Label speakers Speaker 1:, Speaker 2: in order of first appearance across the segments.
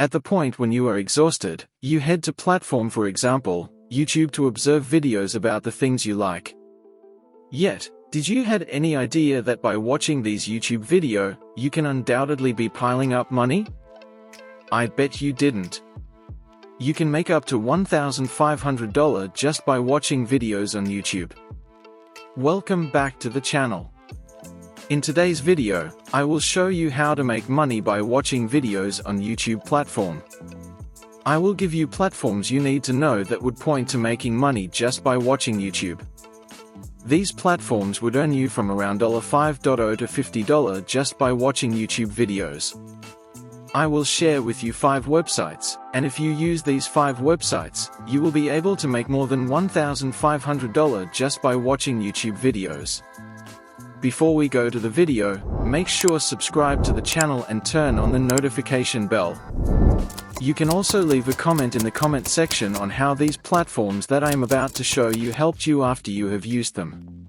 Speaker 1: At the point when you are exhausted, you head to platform, for example, YouTube, to observe videos about the things you like. Yet, did you had any idea that by watching these YouTube video, you can undoubtedly be piling up money? I bet you didn't. You can make up to $1,500 just by watching videos on YouTube. Welcome back to the channel. In today's video, I will show you how to make money by watching videos on YouTube platform. I will give you platforms you need to know that would point to making money just by watching YouTube. These platforms would earn you from around $5 to $50 just by watching YouTube videos. I will share with you 5 websites, and if you use these 5 websites, you will be able to make more than $1,500 just by watching YouTube videos. Before we go to the video, make sure subscribe to the channel and turn on the notification bell. You can also leave a comment in the comment section on how these platforms that I am about to show you helped you after you have used them.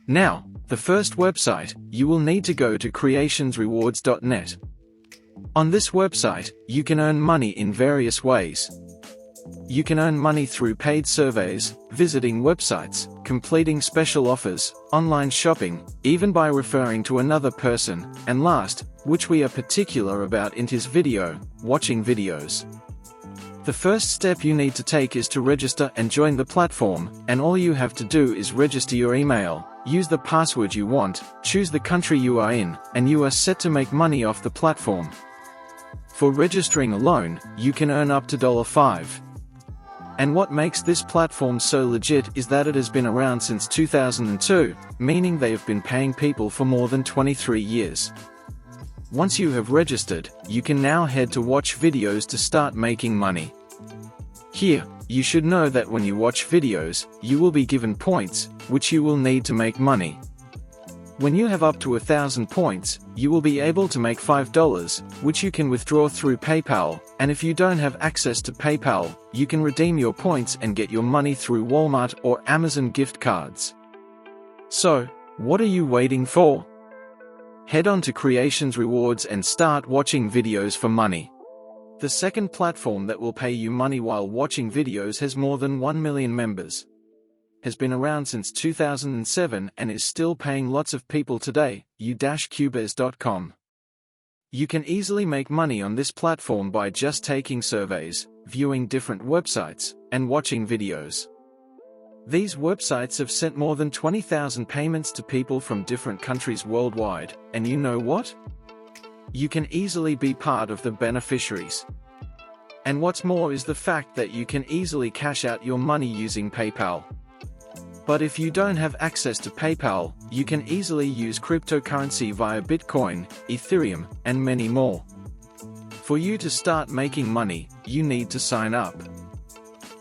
Speaker 1: Now, the first website, you will need to go to creationsrewards.net. On this website, you can earn money in various ways. You can earn money through paid surveys, visiting websites, completing special offers, online shopping, even by referring to another person, and last, which we are particular about in this video, watching videos. The first step you need to take is to register and join the platform, and all you have to do is register your email, use the password you want, choose the country you are in, and you are set to make money off the platform. For registering alone, you can earn up to $5. And what makes this platform so legit is that it has been around since 2002, meaning they have been paying people for more than 23 years. Once you have registered, you can now head to watch videos to start making money. Here, you should know that when you watch videos, you will be given points, which you will need to make money. When you have up to 1,000 points, you will be able to make $5, which you can withdraw through PayPal, and if you don't have access to PayPal, you can redeem your points and get your money through Walmart or Amazon gift cards. So, what are you waiting for? Head on to Creations Rewards and start watching videos for money. The second platform that will pay you money while watching videos has more than 1 million members. Has been around since 2007 and is still paying lots of people today, you-cubers.com. You can easily make money on this platform by just taking surveys, viewing different websites, and watching videos. These websites have sent more than 20,000 payments to people from different countries worldwide, and you know what? You can easily be part of the beneficiaries. And what's more is the fact that you can easily cash out your money using PayPal. But if you don't have access to PayPal, you can easily use cryptocurrency via Bitcoin, Ethereum, and many more. For you to start making money, you need to sign up.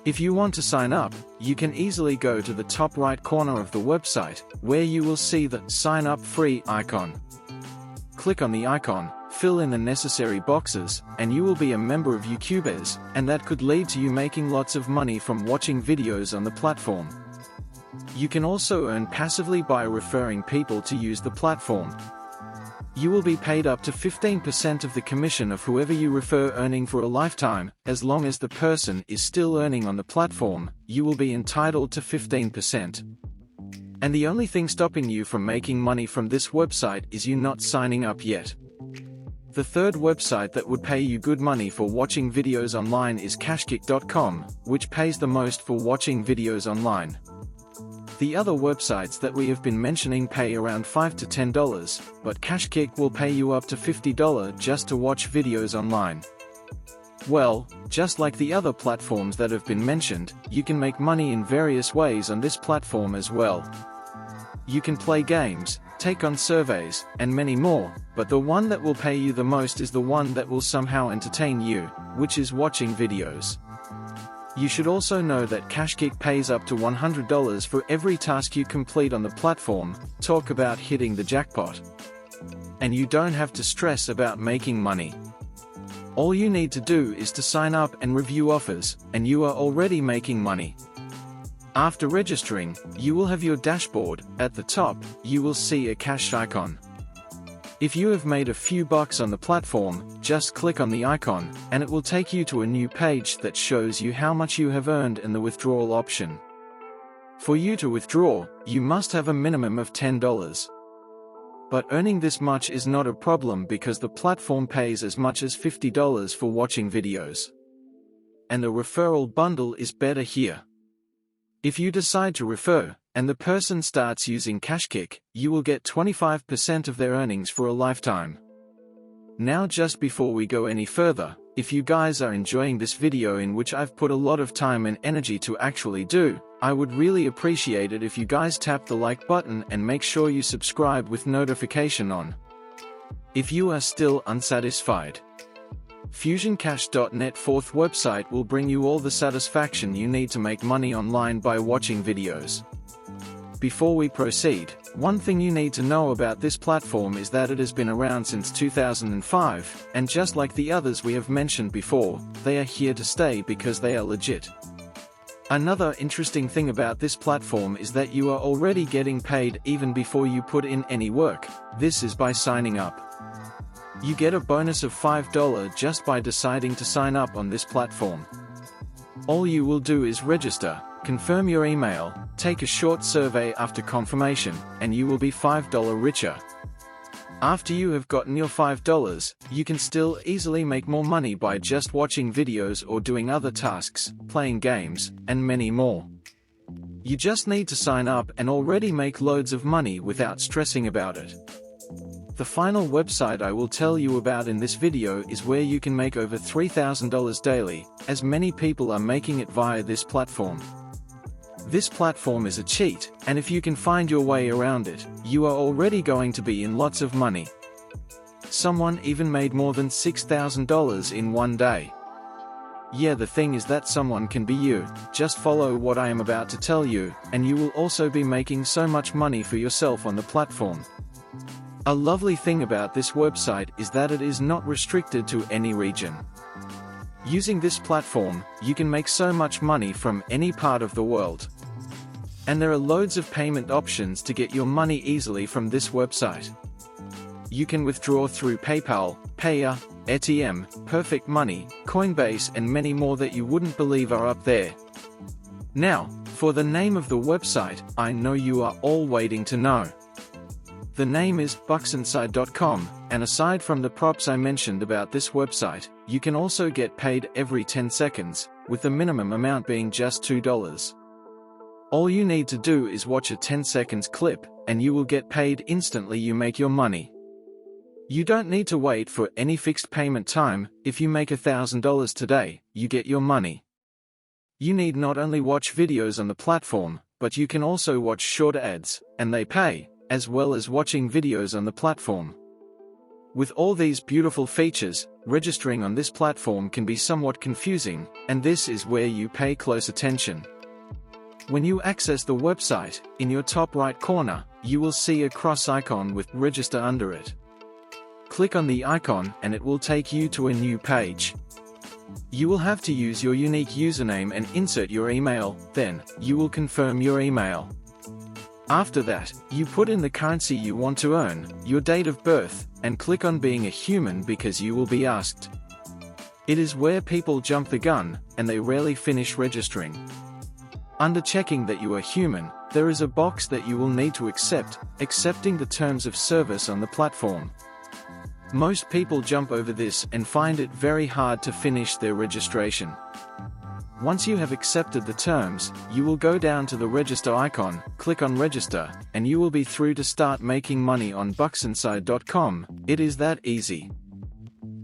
Speaker 1: If you want to sign up, you can easily go to the top right corner of the website, where you will see the Sign Up Free icon. Click on the icon, fill in the necessary boxes, and you will be a member of YouTubers, and that could lead to you making lots of money from watching videos on the platform. You can also earn passively by referring people to use the platform. You will be paid up to 15% of the commission of whoever you refer, earning for a lifetime. As long as the person is still earning on the platform, you will be entitled to 15%. And the only thing stopping you from making money from this website is you not signing up yet. The third website that would pay you good money for watching videos online is cashkick.com, which pays the most for watching videos online. The other websites that we have been mentioning pay around $5 to $10, but Cashkick will pay you up to $50 just to watch videos online. Well, just like the other platforms that have been mentioned, you can make money in various ways on this platform as well. You can play games, take on surveys, and many more, but the one that will pay you the most is the one that will somehow entertain you, which is watching videos. You should also know that Cashkick pays up to $100 for every task you complete on the platform. Talk about hitting the jackpot. And you don't have to stress about making money. All you need to do is to sign up and review offers, and you are already making money. After registering, you will have your dashboard. At the top, you will see a cash icon. If you have made a few bucks on the platform, just click on the icon, and it will take you to a new page that shows you how much you have earned and the withdrawal option. For you to withdraw, you must have a minimum of $10. But earning this much is not a problem because the platform pays as much as $50 for watching videos. And the referral bundle is better here. If you decide to refer, and the person starts using Cashkick, you will get 25% of their earnings for a lifetime. Now, just before we go any further, if you guys are enjoying this video in which I've put a lot of time and energy to actually do, I would really appreciate it if you guys tap the like button and make sure you subscribe with notification on. If you are still unsatisfied, FusionCash.net fourth website will bring you all the satisfaction you need to make money online by watching videos. Before we proceed, one thing you need to know about this platform is that it has been around since 2005, and just like the others we have mentioned before, they are here to stay because they are legit. Another interesting thing about this platform is that you are already getting paid even before you put in any work. This is by signing up. You get a bonus of $5 just by deciding to sign up on this platform. All you will do is register, confirm your email, take a short survey after confirmation, and you will be $5 richer. After you have gotten your $5, you can still easily make more money by just watching videos or doing other tasks, playing games, and many more. You just need to sign up and already make loads of money without stressing about it. The final website I will tell you about in this video is where you can make over $3,000 daily, as many people are making it via this platform. This platform is a cheat, and if you can find your way around it, you are already going to be in lots of money. Someone even made more than $6,000 in one day. Yeah, the thing is that someone can be you. Just follow what I am about to tell you, and you will also be making so much money for yourself on the platform. A lovely thing about this website is that it is not restricted to any region. Using this platform, you can make so much money from any part of the world. And there are loads of payment options to get your money easily from this website. You can withdraw through PayPal, Payer, ATM, Perfect Money, Coinbase, and many more that you wouldn't believe are up there. Now, for the name of the website, I know you are all waiting to know. The name is bucksinside.com, and aside from the props I mentioned about this website, you can also get paid every 10 seconds, with the minimum amount being just $2. All you need to do is watch a 10 seconds clip, and you will get paid instantly. You make your money. You don't need to wait for any fixed payment time. If you make $1,000 today, you get your money. You need not only watch videos on the platform, but you can also watch short ads, and they pay, as well as watching videos on the platform. With all these beautiful features, registering on this platform can be somewhat confusing, and this is where you pay close attention. When you access the website, in your top right corner, you will see a cross icon with register under it. Click on the icon and it will take you to a new page. You will have to use your unique username and insert your email, then, you will confirm your email. After that, you put in the currency you want to earn, your date of birth, and click on being a human because you will be asked. It is where people jump the gun, and they rarely finish registering. Under checking that you are human, there is a box that you will need to accept, accepting the terms of service on the platform. Most people jump over this and find it very hard to finish their registration. Once you have accepted the terms, you will go down to the register icon, click on register, and you will be through to start making money on bucksinside.com. It is that easy.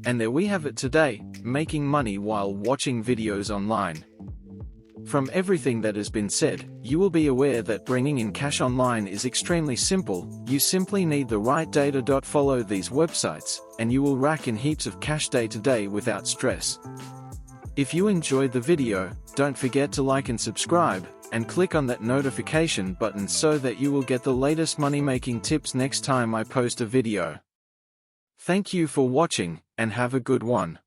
Speaker 1: And there we have it today, making money while watching videos online. From everything that has been said, you will be aware that bringing in cash online is extremely simple. You simply need the right data. Follow these websites, and you will rack in heaps of cash day to day without stress. If you enjoyed the video, don't forget to like and subscribe, and click on that notification button so that you will get the latest money-making tips next time I post a video. Thank you for watching, and have a good one.